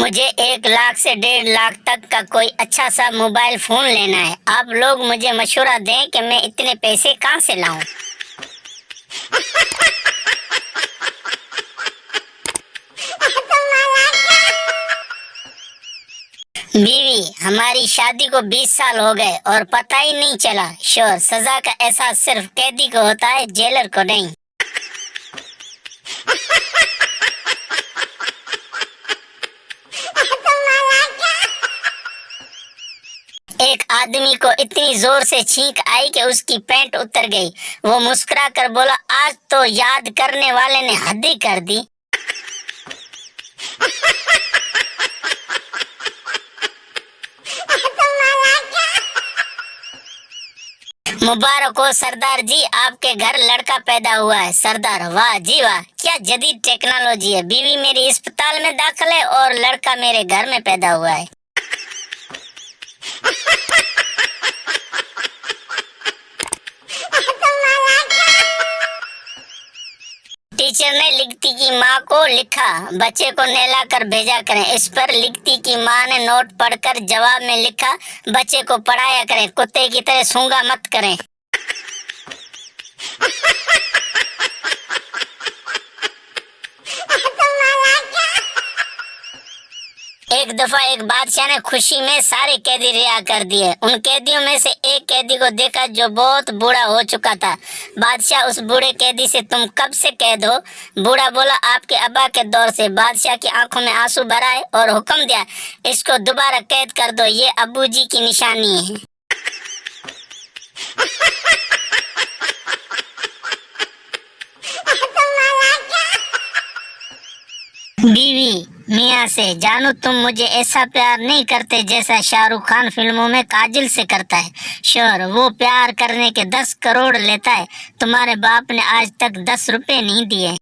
मुझे 1 लाख से 1.5 लाख तक का कोई अच्छा सा मोबाइल फोन लेना है। आप लोग मुझे मशवरा दें कि मैं इतने पैसे कहाँ से लाऊं। बीवी, हमारी शादी को 20 साल हो गए और पता ही नहीं चला। श्योर, सजा का एहसास सिर्फ कैदी को होता है, जेलर को नहीं। एक आदमी को इतनी जोर से छींक आई कि उसकी पैंट उतर गई। वो मुस्कुरा कर बोला, आज तो याद करने वाले ने हद ही कर दी। मुबारक हो सरदार जी, आपके घर लड़का पैदा हुआ है। सरदार, वाह जी वाह, क्या जदीद टेक्नोलॉजी है। बीवी मेरी अस्पताल में दाखिल है और लड़का मेरे घर में पैदा हुआ है। टीचर ने लिखती की माँ को लिखा, बच्चे को नहला कर भेजा करें। इस पर लिखती की माँ ने नोट पढ़कर जवाब में लिखा, बच्चे को पढ़ाया करें, कुत्ते की तरह सूंघा मत करें। एक दफा एक बादशाह ने खुशी में सारे कैदी रिहा कर दिए। उन कैदियों में से एक कैदी को देखा जो बहुत बूढ़ा हो चुका था। बादशाह उस बूढ़े कैदी से, तुम कब से कैद हो? बूढ़ा बोला, आपके अब्बा के दौर से। बादशाह की आंखों में आंसू भराए और हुक्म दिया, इसको दोबारा कैद कर दो, ये अब्बू जी की निशानी है। बीवी मियाँ से, जानू तुम मुझे ऐसा प्यार नहीं करते जैसा शाहरुख खान फिल्मों में काजल से करता है। श्योर, वो प्यार करने के 10 करोड़ लेता है, तुम्हारे बाप ने आज तक 10 रुपए नहीं दिए।